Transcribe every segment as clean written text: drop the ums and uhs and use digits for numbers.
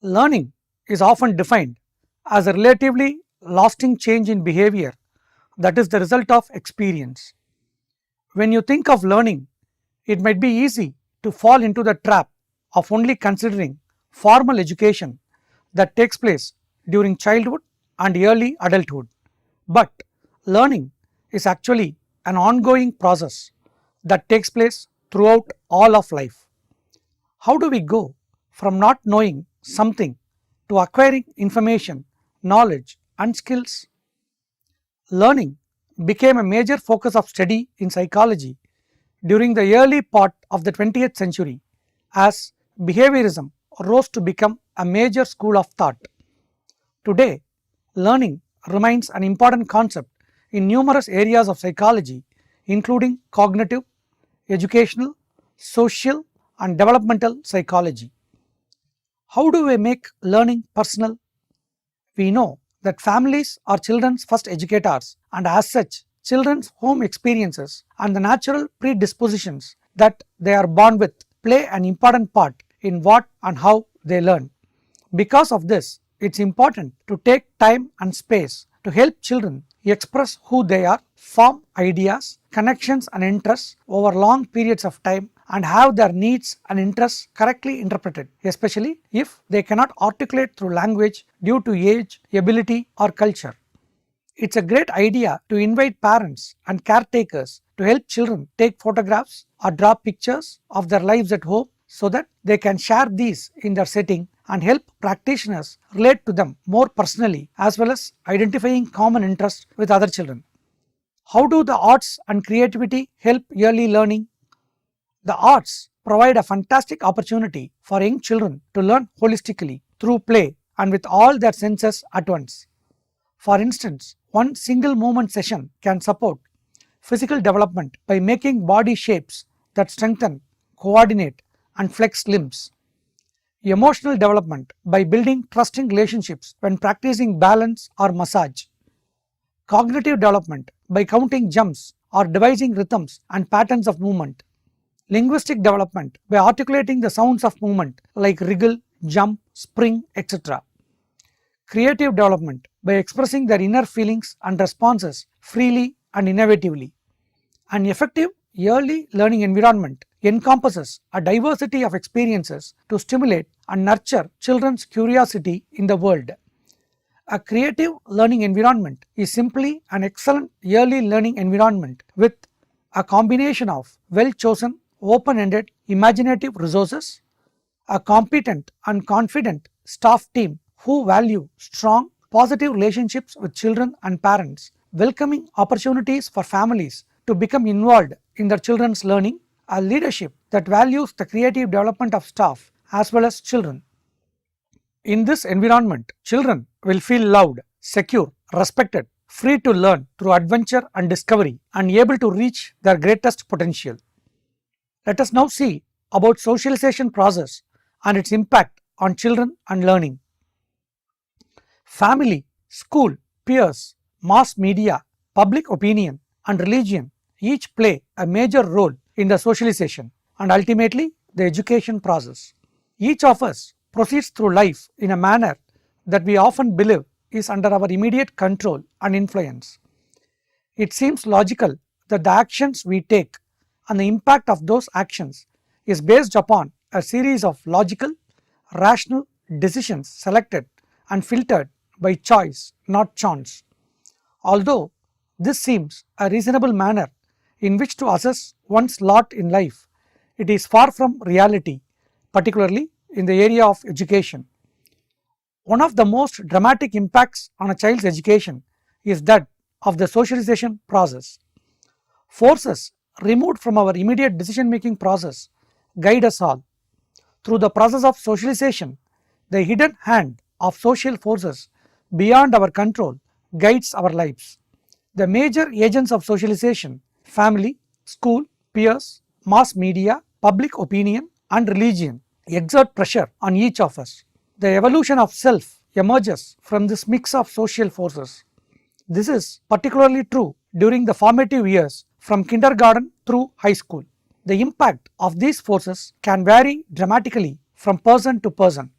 Learning is often defined as a relatively lasting change in behavior that is the result of experience. When you think of learning, it might be easy to fall into the trap of only considering formal education that takes place during childhood and early adulthood. But learning is actually an ongoing process that takes place throughout all of life. How do we go from not knowing something to acquiring information, knowledge, and skills? Learning became a major focus of study in psychology during the early part of the 20th century as behaviorism rose to become a major school of thought. Today, learning remains an important concept in numerous areas of psychology, including cognitive, educational, social, and developmental psychology. How do we make learning personal? We know that families are children's first educators, and as such, children's home experiences and the natural predispositions that they are born with play an important part in what and how they learn. Because of this, it's important to take time and space to help children express who they are, form ideas, connections, and interests over long periods of time, and have their needs and interests correctly interpreted, especially if they cannot articulate through language due to age, ability, or culture. It's a great idea to invite parents and caretakers to help children take photographs or draw pictures of their lives at home so that they can share these in their setting and help practitioners relate to them more personally, as well as identifying common interests with other children. How do the arts and creativity help early learning? The arts provide a fantastic opportunity for young children to learn holistically through play and with all their senses at once. For instance, one single movement session can support physical development by making body shapes that strengthen, coordinate, and flex limbs. Emotional development by building trusting relationships when practicing balance or massage. Cognitive development by counting jumps or devising rhythms and patterns of movement. Linguistic development by articulating the sounds of movement like wriggle, jump, spring, etc. Creative development by expressing their inner feelings and responses freely and innovatively. An effective early learning environment encompasses a diversity of experiences to stimulate and nurture children's curiosity in the world. A creative learning environment is simply an excellent early learning environment with a combination of well-chosen, open-ended, imaginative resources, a competent and confident staff team who value strong, positive relationships with children and parents, welcoming opportunities for families to become involved in their children's learning, a leadership that values the creative development of staff as well as children. In this environment, children will feel loved, secure, respected, free to learn through adventure and discovery, and able to reach their greatest potential. Let us now see about socialization process and its impact on children and learning. Family, school, peers, mass media, public opinion, and religion each play a major role in the socialization and ultimately the education process. Each of us proceeds through life in a manner that we often believe is under our immediate control and influence. It seems logical that the actions we take and the impact of those actions is based upon a series of logical, rational decisions selected and filtered by choice, not chance. Although this seems a reasonable manner in which to assess one's lot in life, it is far from reality, particularly in the area of education. One of the most dramatic impacts on a child's education is that of the socialization process. Forces removed from our immediate decision-making process guide us all. Through the process of socialization, the hidden hand of social forces beyond our control guides our lives. The major agents of socialization, family, school, peers, mass media, public opinion, and religion, exert pressure on each of us. The evolution of self emerges from this mix of social forces. This is particularly true during the formative years from kindergarten through high school. The impact of these forces can vary dramatically from person to person.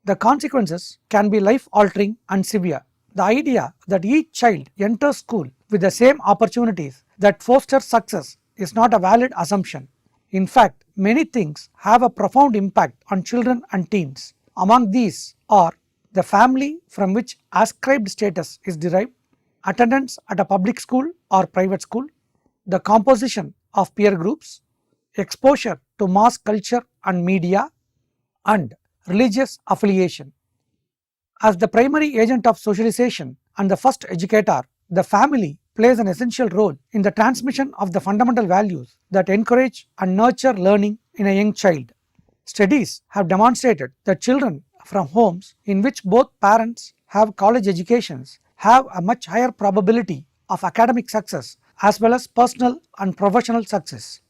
The consequences can be life altering and severe. The idea that each child enters school with the same opportunities that foster success is not a valid assumption. In fact, many things have a profound impact on children and teens. Among these are the family from which ascribed status is derived, attendance at a public school or private school, the composition of peer groups, exposure to mass culture and media, and religious affiliation. As the primary agent of socialization and the first educator, the family plays an essential role in the transmission of the fundamental values that encourage and nurture learning in a young child. Studies have demonstrated that children from homes in which both parents have college educations have a much higher probability of academic success as well as personal and professional success.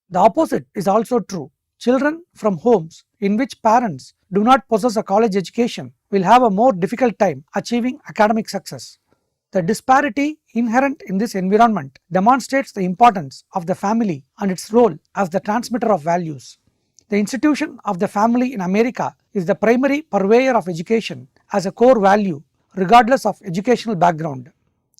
The opposite is also true. Children from homes in which parents do not possess a college education will have a more difficult time achieving academic success. The disparity inherent in this environment demonstrates the importance of the family and its role as the transmitter of values. The institution of the family in America is the primary purveyor of education as a core value regardless of educational background.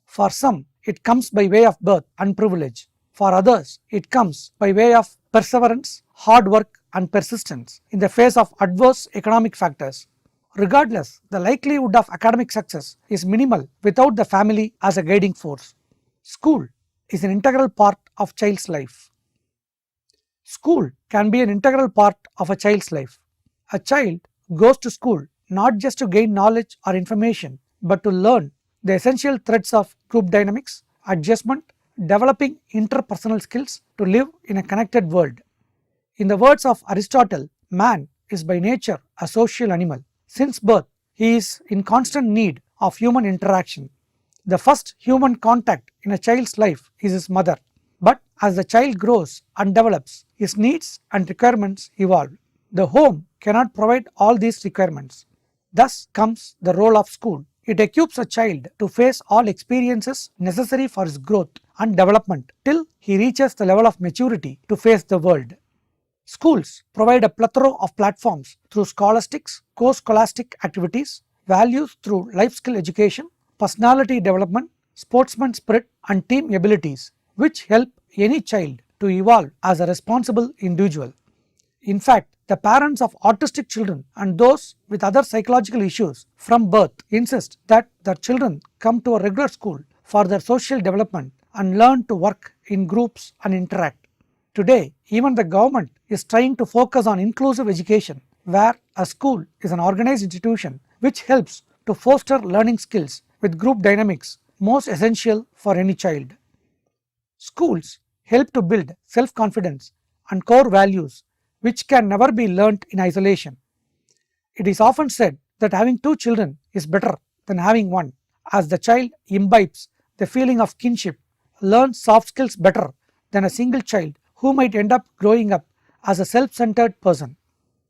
For some, it comes by way of birth and privilege. For others, it comes by way of perseverance, hard work, and persistence in the face of adverse economic factors. Regardless, the likelihood of academic success is minimal without the family as a guiding force. School is an integral part of child's life. School can be an integral part of a child's life. A child goes to school not just to gain knowledge or information, but to learn the essential threads of group dynamics, adjustment, developing interpersonal skills to live in a connected world. In the words of Aristotle, man is by nature a social animal. Since birth, he is in constant need of human interaction. The first human contact in a child's life is his mother. But as the child grows and develops, his needs and requirements evolve. The home cannot provide all these requirements. Thus comes the role of school. It equips a child to face all experiences necessary for his growth and development till he reaches the level of maturity to face the world. Schools provide a plethora of platforms through scholastics, co-scholastic activities, values through life skill education, personality development, sportsman spirit, and team abilities, which help any child to evolve as a responsible individual. In fact, the parents of autistic children and those with other psychological issues from birth insist that their children come to a regular school for their social development and learn to work in groups and interact. Today, even the government is trying to focus on inclusive education, where a school is an organized institution which helps to foster learning skills with group dynamics most essential for any child. Schools help to build self-confidence and core values which can never be learnt in isolation. It is often said that having two children is better than having one, as the child imbibes the feeling of kinship, learns soft skills better than a single child who might end up growing up as a self-centered person.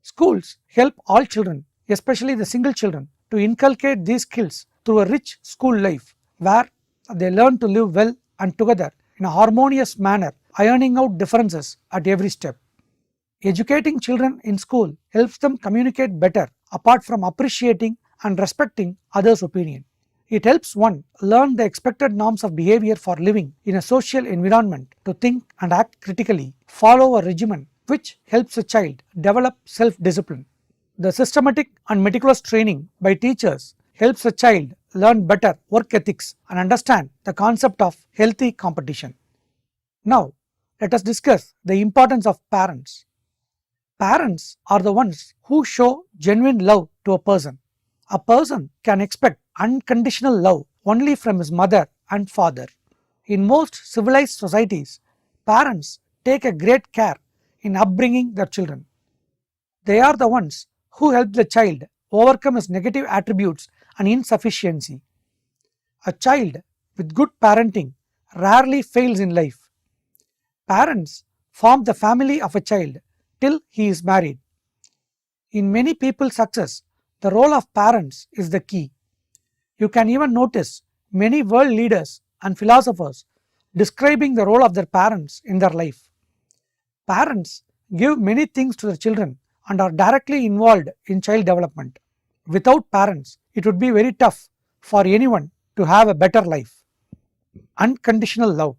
Schools help all children, especially the single children, to inculcate these skills through a rich school life where they learn to live well and together in a harmonious manner, ironing out differences at every step. Educating children in school helps them communicate better apart from appreciating and respecting others' opinion. It helps one learn the expected norms of behavior for living in a social environment, to think and act critically, follow a regimen which helps a child develop self-discipline. The systematic and meticulous training by teachers helps a child learn better work ethics and understand the concept of healthy competition. Now, let us discuss the importance of parents. Parents are the ones who show genuine love to a person. A person can expect unconditional love only from his mother and father. In most civilized societies, parents take a great care in upbringing their children. They are the ones who help the child overcome his negative attributes and insufficiency. A child with good parenting rarely fails in life. Parents form the family of a child till he is married. In many people's success, the role of parents is the key. You can even notice many world leaders and philosophers describing the role of their parents in their life. Parents give many things to their children and are directly involved in child development. Without parents, it would be very tough for anyone to have a better life. Unconditional love.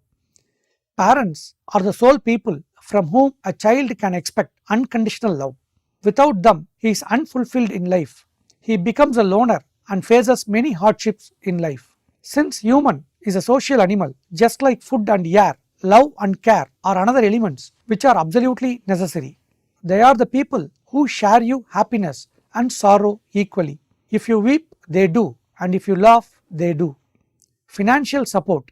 Parents are the sole people from whom a child can expect unconditional love. Without them, he is unfulfilled in life. He becomes a loner and faces many hardships in life. Since human is a social animal, just like food and air, love and care are another elements which are absolutely necessary. They are the people who share you happiness and sorrow equally. If you weep, they do, and if you laugh, they do. Financial support.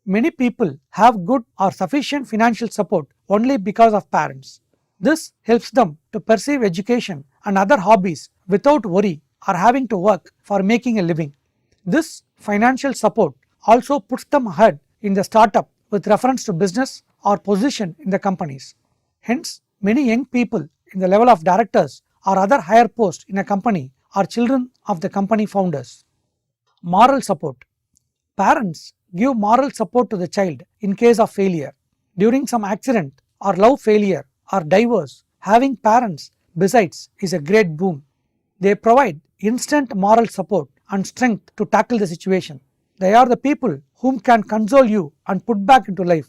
Many people have good or sufficient financial support only because of parents. This helps them to pursue education and other hobbies without worry or having to work for making a living. This financial support also puts them ahead in the startup with reference to business or position in the companies. Hence, many young people in the level of directors or other higher posts in a company are children of the company founders. Moral support. Parents give moral support to the child in case of failure. During some accident or love failure or divorce, having parents besides is a great boon. They provide instant moral support and strength to tackle the situation. They are the people whom can console you and put back into life.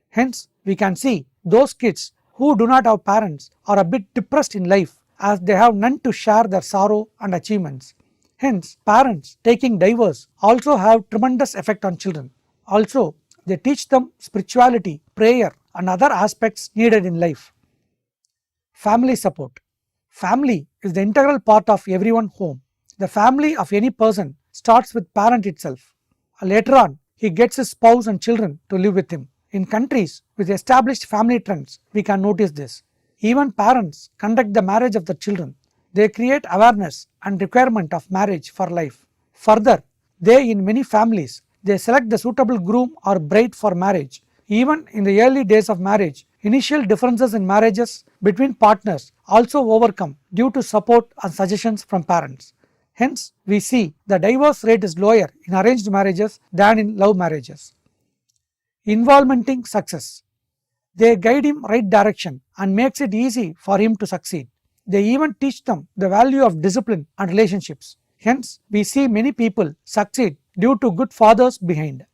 Hence, we can see those kids who do not have parents are a bit depressed in life as they have none to share their sorrow and achievements. Hence, parents taking divorce also have tremendous effect on children. Also, they teach them spirituality, prayer and other aspects needed in life. Family support. Family is the integral part of everyone's home. The family of any person starts with parent itself. Later on, he gets his spouse and children to live with him. In countries with established family trends, we can notice this. Even parents conduct the marriage of the children. They create awareness and requirement of marriage for life. Further, in many families, they select the suitable groom or bride for marriage. Even in the early days of marriage, initial differences in marriages between partners also overcome due to support and suggestions from parents. Hence, we see the divorce rate is lower in arranged marriages than in love marriages. Involvement success. They guide him right direction and makes it easy for him to succeed. They even teach them the value of discipline and relationships. Hence, we see many people succeed due to good fathers behind.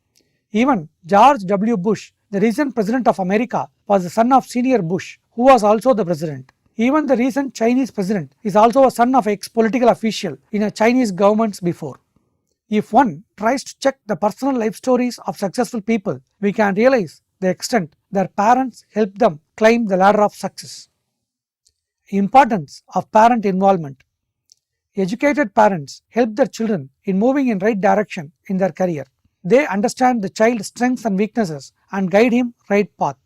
Even George W. Bush, the recent president of America, was the son of senior Bush, who was also the president. Even the recent Chinese president is also a son of an ex-political official in a Chinese government before. If one tries to check the personal life stories of successful people, we can realize the extent their parents helped them climb the ladder of success. Importance of parent involvement. Educated parents help their children in moving in right direction in their career. They understand the child's strengths and weaknesses and guide him right path.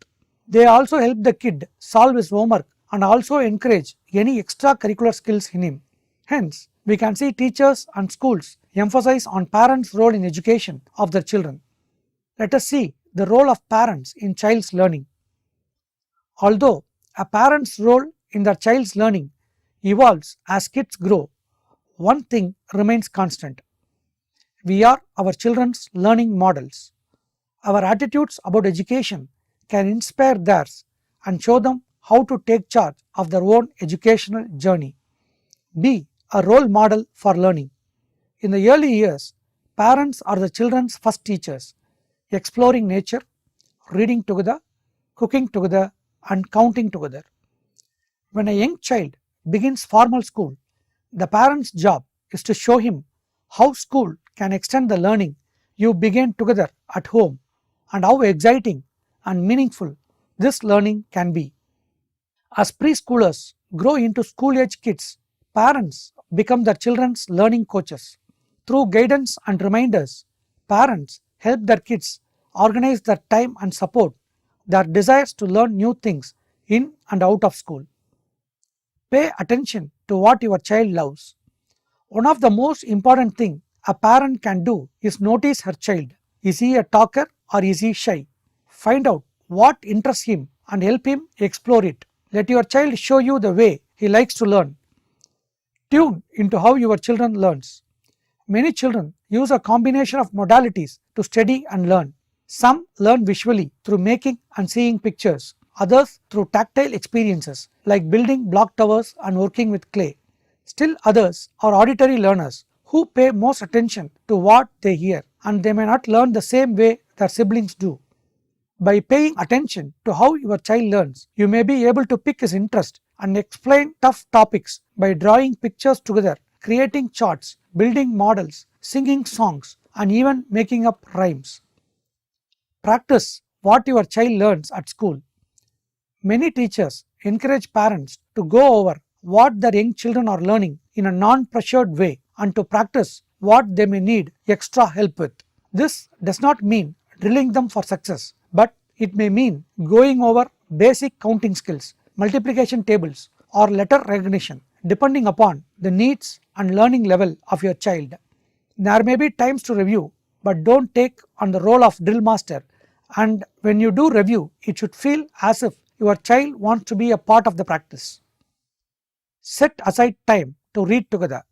They also help the kid solve his homework and also encourage any extracurricular skills in him. Hence, we can see teachers and schools emphasize on parents' role in education of their children. Let us see the role of parents in child's learning. Although a parent's role in their child's learning evolves as kids grow, one thing remains constant. We are our children's learning models. Our attitudes about education can inspire theirs and show them how to take charge of their own educational journey. Be a role model for learning. In the early years, parents are the children's first teachers, exploring nature, reading together, cooking together, and counting together. When a young child begins formal school, the parent's job is to show him how school can extend the learning you begin together at home and how exciting and meaningful this learning can be. As preschoolers grow into school-age kids, parents become their children's learning coaches. Through guidance and reminders, parents help their kids organize their time and support their desires to learn new things in and out of school. Pay attention to what your child loves. One of the most important things a parent can do is notice her child. Is he a talker or is he shy? Find out what interests him and help him explore it. Let your child show you the way he likes to learn. Tune into how your children learns. Many children use a combination of modalities to study and learn. Some learn visually through making and seeing pictures, others through tactile experiences like building block towers and working with clay. Still others are auditory learners who pay most attention to what they hear, and they may not learn the same way their siblings do. By paying attention to how your child learns, you may be able to pick his interest and explain tough topics by drawing pictures together, creating charts, building models, singing songs, and even making up rhymes. Practice what your child learns at school. Many teachers encourage parents to go over what their young children are learning in a non pressured way and to practice what they may need extra help with. This does not mean drilling them for success, but it may mean going over basic counting skills, multiplication tables, or letter recognition, depending upon the needs and learning level of your child. There may be times to review, but don't take on the role of drill master, and when you do review, it should feel as if your child wants to be a part of the practice. Set aside time to read together.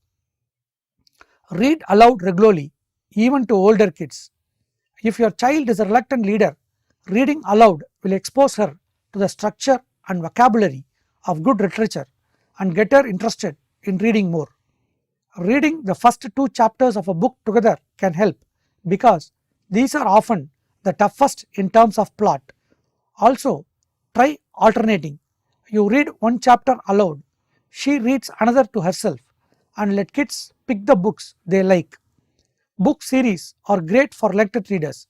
Read aloud regularly, even to older kids. If your child is a reluctant reader, reading aloud will expose her to the structure and vocabulary of good literature and get her interested in reading more. Reading the first two chapters of a book together can help because these are often the toughest in terms of plot. Also, try alternating. You read one chapter aloud, she reads another to herself, and let kids pick the books they like. Book series are great for reluctant readers.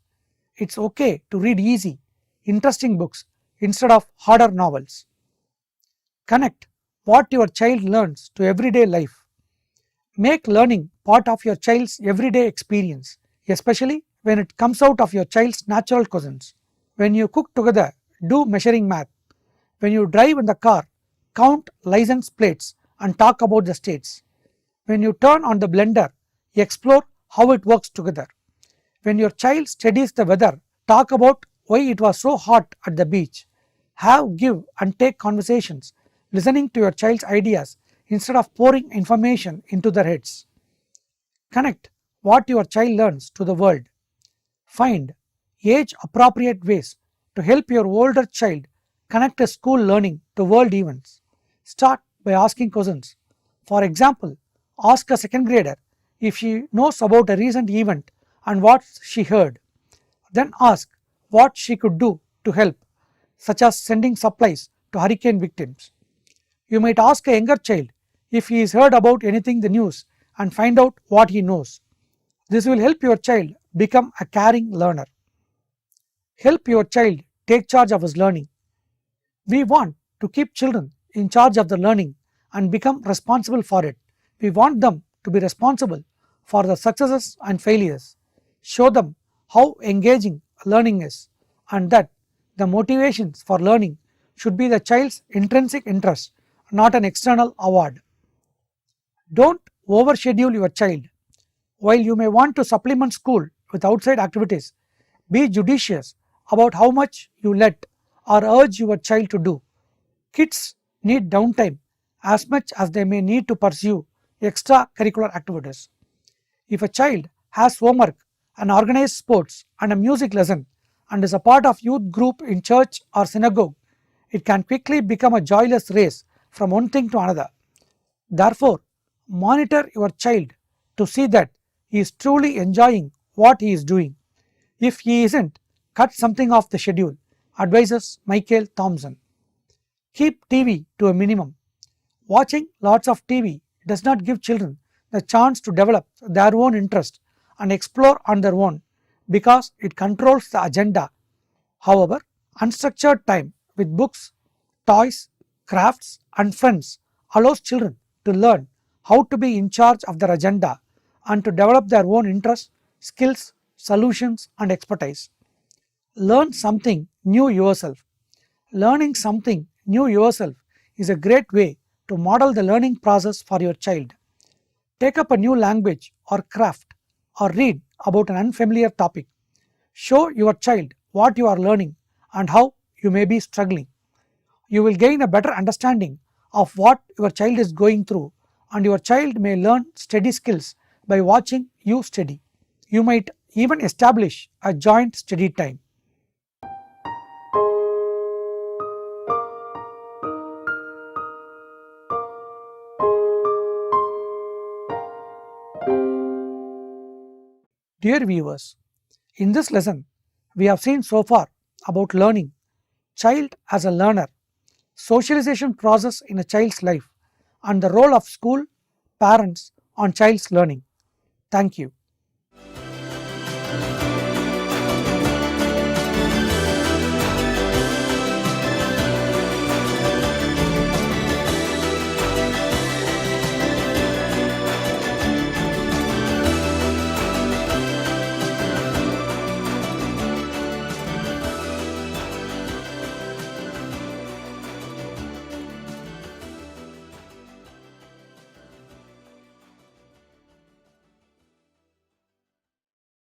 It's okay to read easy, interesting books instead of harder novels. Connect what your child learns to everyday life. Make learning part of your child's everyday experience, especially when it comes out of your child's natural cousins. When you cook together, do measuring math. When you drive in the car, count license plates and talk about the states. When you turn on the blender, explore how it works together. When your child studies the weather, talk about why it was so hot at the beach. Have give and take conversations, listening to your child's ideas instead of pouring information into their heads. Connect what your child learns to the world. Find age appropriate ways to help your older child connect his school learning to world events. Start by asking questions. For example, ask a second grader if she knows about a recent event and what she heard. Then ask what she could do to help, such as sending supplies to hurricane victims. You might ask a younger child if he has heard about anything in the news and find out what he knows. This will help your child become a caring learner. Help your child take charge of his learning. We want to keep children in charge of the learning and become responsible for it. We want them to be responsible for the successes and failures. Show them how engaging learning is and that the motivations for learning should be the child's intrinsic interest, not an external award. Don't overschedule your child. While you may want to supplement school with outside activities, be judicious about how much you let or urge your child to do. Kids need downtime as much as they may need to pursue extracurricular activities. If a child has homework, an organized sports, and a music lesson, and is a part of youth group in church or synagogue, it can quickly become a joyless race from one thing to another. Therefore, monitor your child to see that he is truly enjoying what he is doing. If he isn't, cut something off the schedule, advises Michael Thompson. Keep TV to a minimum. Watching lots of TV does not give children the chance to develop their own interest and explore on their own because it controls the agenda. However, unstructured time with books, toys, crafts, and friends allows children to learn how to be in charge of their agenda and to develop their own interests, skills, solutions, and expertise. Learn something new yourself. Learning something new yourself is a great way to model the learning process for your child. Take up a new language or craft or read about an unfamiliar topic. Show your child what you are learning and how you may be struggling. You will gain a better understanding of what your child is going through, and your child may learn study skills by watching you study. You might even establish a joint study time. Dear viewers, in this lesson, we have seen so far about learning, child as a learner, socialization process in a child's life, and the role of school, parents on child's learning. Thank you.